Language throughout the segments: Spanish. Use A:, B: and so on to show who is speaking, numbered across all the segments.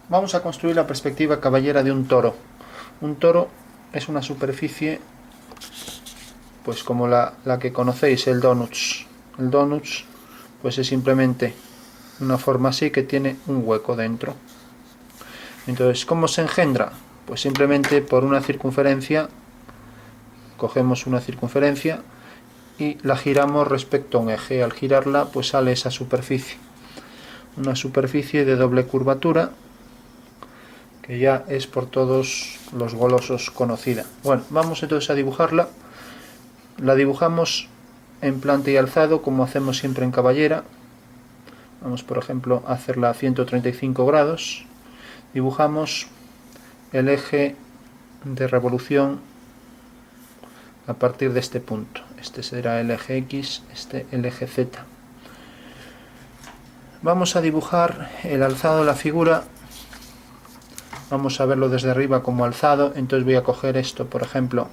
A: Vamos a construir la perspectiva caballera de un toro. Un toro es una superficie, pues como la que conocéis, el donuts. El donuts, pues es simplemente una forma así que tiene un hueco dentro. Entonces, ¿cómo se engendra? Pues simplemente por una circunferencia, cogemos una circunferencia y la giramos respecto a un eje. Al girarla, pues sale esa superficie. Una superficie de doble curvatura, que ya es por todos los golosos conocida. Bueno, vamos entonces a dibujarla. La dibujamos en planta y alzado, como hacemos siempre en caballera. Vamos, por ejemplo, a hacerla a 135 grados. Dibujamos el eje de revolución a partir de este punto. Este será el eje X, este el eje Z. Vamos a dibujar el alzado de la figura. Vamos a verlo desde arriba como alzado. Entonces voy a coger esto, por ejemplo,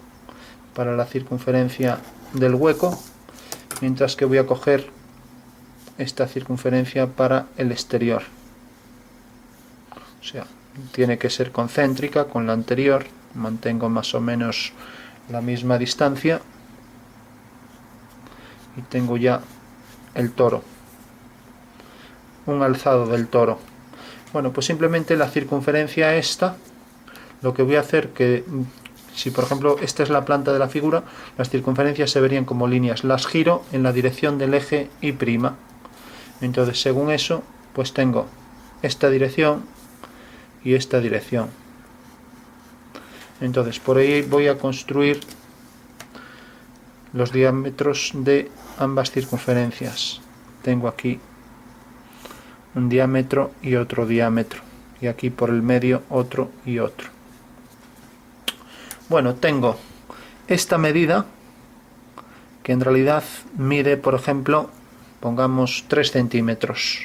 A: para la circunferencia del hueco, mientras que voy a coger esta circunferencia para el exterior. O sea, tiene que ser concéntrica con la anterior. Mantengo más o menos la misma distancia y tengo ya el toro, un alzado del toro. Bueno, pues simplemente la circunferencia esta, lo que voy a hacer que, si por ejemplo esta es la planta de la figura, las circunferencias se verían como líneas, las giro en la dirección del eje Y'. Entonces, según eso, pues tengo esta dirección y esta dirección. Entonces, por ahí voy a construir los diámetros de ambas circunferencias. Tengo aquí un diámetro y otro diámetro, y aquí por el medio otro y otro. Bueno, tengo esta medida, que en realidad mide, por ejemplo, pongamos 3 centímetros,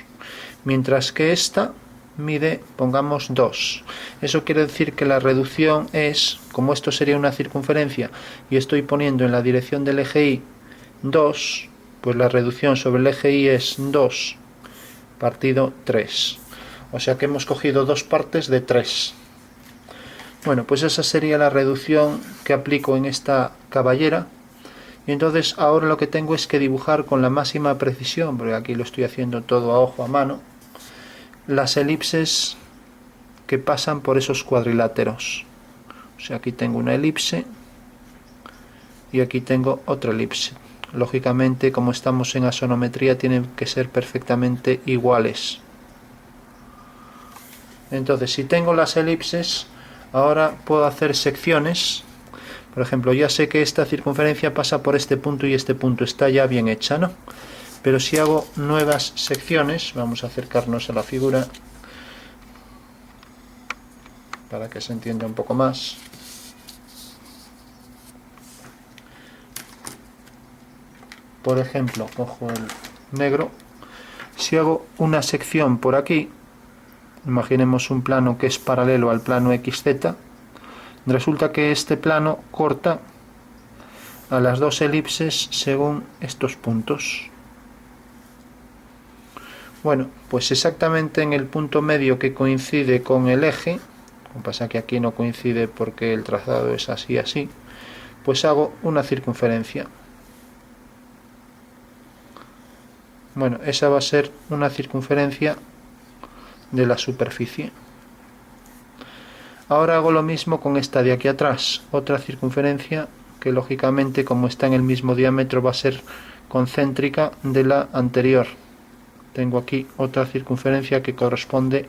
A: mientras que esta mide, pongamos 2. Eso quiere decir que la reducción es, como esto sería una circunferencia y estoy poniendo en la dirección del eje Y 2, pues la reducción sobre el eje Y es 2 partido 3. O sea que hemos cogido dos partes de 3. Bueno, pues esa sería la reducción que aplico en esta caballera. Y entonces ahora lo que tengo es que dibujar con la máxima precisión, porque aquí lo estoy haciendo todo a ojo, a mano, las elipses que pasan por esos cuadriláteros. O sea, aquí tengo una elipse y aquí tengo otra elipse. Lógicamente, como estamos en axonometría, tienen que ser perfectamente iguales. Entonces, si tengo las elipses, ahora puedo hacer secciones. Por ejemplo, ya sé que esta circunferencia pasa por este punto y este punto, está ya bien hecha, ¿no? Pero si hago nuevas secciones, vamos a acercarnos a la figura para que se entienda un poco más. Por ejemplo, cojo el negro. Si hago una sección por aquí, imaginemos un plano que es paralelo al plano XZ, resulta que este plano corta a las dos elipses según estos puntos. Bueno, pues exactamente en el punto medio que coincide con el eje, lo que pasa que aquí no coincide porque el trazado es así, pues hago una circunferencia. Bueno, esa va a ser una circunferencia de la superficie. Ahora hago lo mismo con esta de aquí atrás, otra circunferencia que lógicamente, como está en el mismo diámetro, va a ser concéntrica de la anterior. Tengo aquí otra circunferencia que corresponde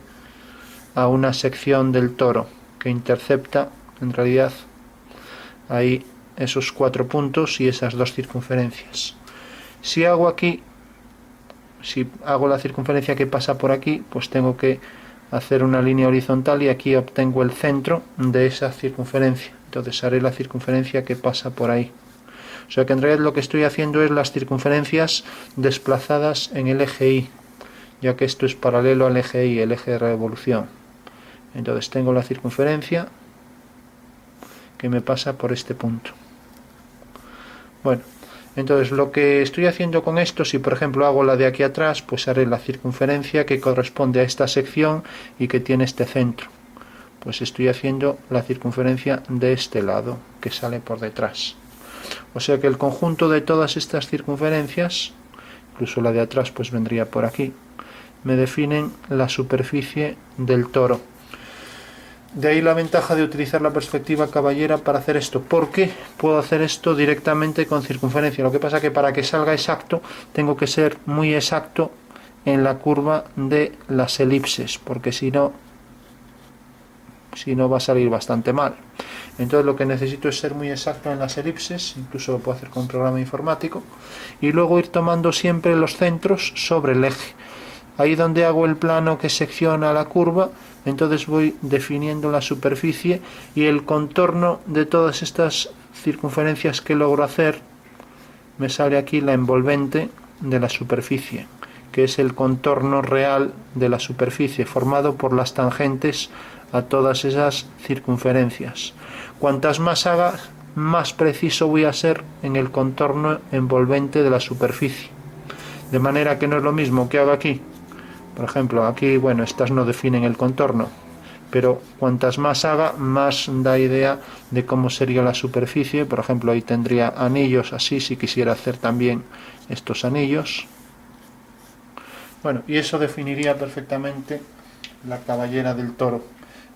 A: a una sección del toro que intercepta en realidad ahí esos 4 puntos y esas dos circunferencias. Si hago aquí, si hago la circunferencia que pasa por aquí, pues tengo que hacer una línea horizontal y aquí obtengo el centro de esa circunferencia. Entonces haré la circunferencia que pasa por ahí. O sea que en realidad lo que estoy haciendo es las circunferencias desplazadas en el eje Y, ya que esto es paralelo al eje Y, el eje de revolución. Entonces tengo la circunferencia que me pasa por este punto. Bueno, Entonces lo que estoy haciendo con esto, si por ejemplo hago la de aquí atrás, pues haré la circunferencia que corresponde a esta sección y que tiene este centro. Pues estoy haciendo la circunferencia de este lado, que sale por detrás. O sea que el conjunto de todas estas circunferencias, incluso la de atrás pues vendría por aquí, me definen la superficie del toro. De ahí la ventaja de utilizar la perspectiva caballera para hacer esto, porque puedo hacer esto directamente con circunferencia. Lo que pasa que para que salga exacto tengo que ser muy exacto en la curva de las elipses, porque si no va a salir bastante mal. Entonces lo que necesito es ser muy exacto en las elipses, incluso lo puedo hacer con un programa informático, y luego ir tomando siempre los centros sobre el eje. Ahí donde hago el plano que secciona la curva, entonces voy definiendo la superficie y el contorno de todas estas circunferencias que logro hacer. Me sale aquí la envolvente de la superficie, que es el contorno real de la superficie, formado por las tangentes a todas esas circunferencias. Cuantas más haga, más preciso voy a ser en el contorno envolvente de la superficie. De manera que no es lo mismo que hago aquí. Por ejemplo, aquí, bueno, estas no definen el contorno, pero cuantas más haga, más da idea de cómo sería la superficie. Por ejemplo, ahí tendría anillos así, si quisiera hacer también estos anillos. Bueno, y eso definiría perfectamente la caballera del toro.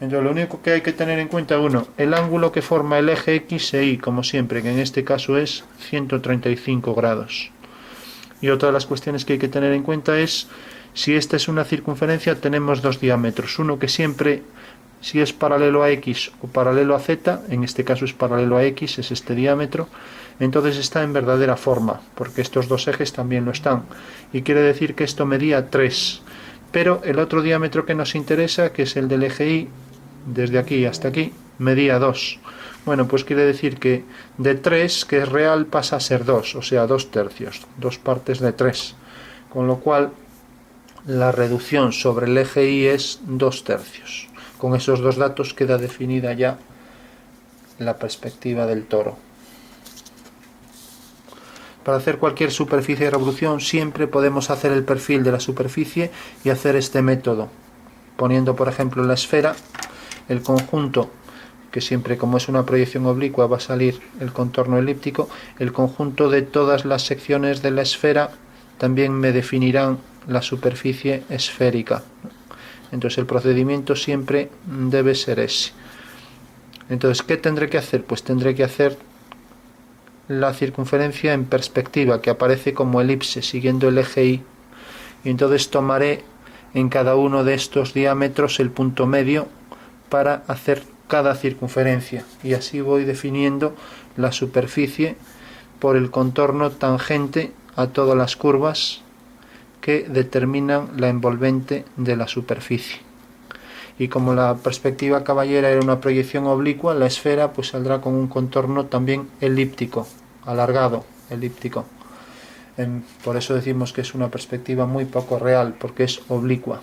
A: Entonces lo único que hay que tener en cuenta, uno, el ángulo que forma el eje X e Y, como siempre, que en este caso es 135 grados. Y otra de las cuestiones que hay que tener en cuenta es, si esta es una circunferencia, tenemos dos diámetros. Uno que siempre, si es paralelo a X o paralelo a Z, en este caso es paralelo a X, es este diámetro, entonces está en verdadera forma, porque estos dos ejes también lo están. Y quiere decir que esto medía 3. Pero el otro diámetro que nos interesa, que es el del eje Y, desde aquí hasta aquí, medía 2. Bueno, pues quiere decir que de 3, que es real, pasa a ser 2, o sea, 2 tercios, 2 partes de 3. Con lo cual, la reducción sobre el eje Y es 2 tercios. Con esos dos datos queda definida ya la perspectiva del toro. Para hacer cualquier superficie de revolución siempre podemos hacer el perfil de la superficie y hacer este método, poniendo por ejemplo la esfera, el conjunto, que siempre como es una proyección oblicua va a salir el contorno elíptico, el conjunto de todas las secciones de la esfera también me definirán la superficie esférica. Entonces el procedimiento siempre debe ser ese. Entonces, ¿qué tendré que hacer? Pues tendré que hacer la circunferencia en perspectiva, que aparece como elipse siguiendo el eje Y, y entonces tomaré en cada uno de estos diámetros el punto medio para hacer cada circunferencia, y así voy definiendo la superficie por el contorno tangente a todas las curvas que determinan la envolvente de la superficie. Y como la perspectiva caballera era una proyección oblicua, la esfera pues saldrá con un contorno también elíptico, alargado, elíptico. Por eso decimos que es una perspectiva muy poco real, porque es oblicua.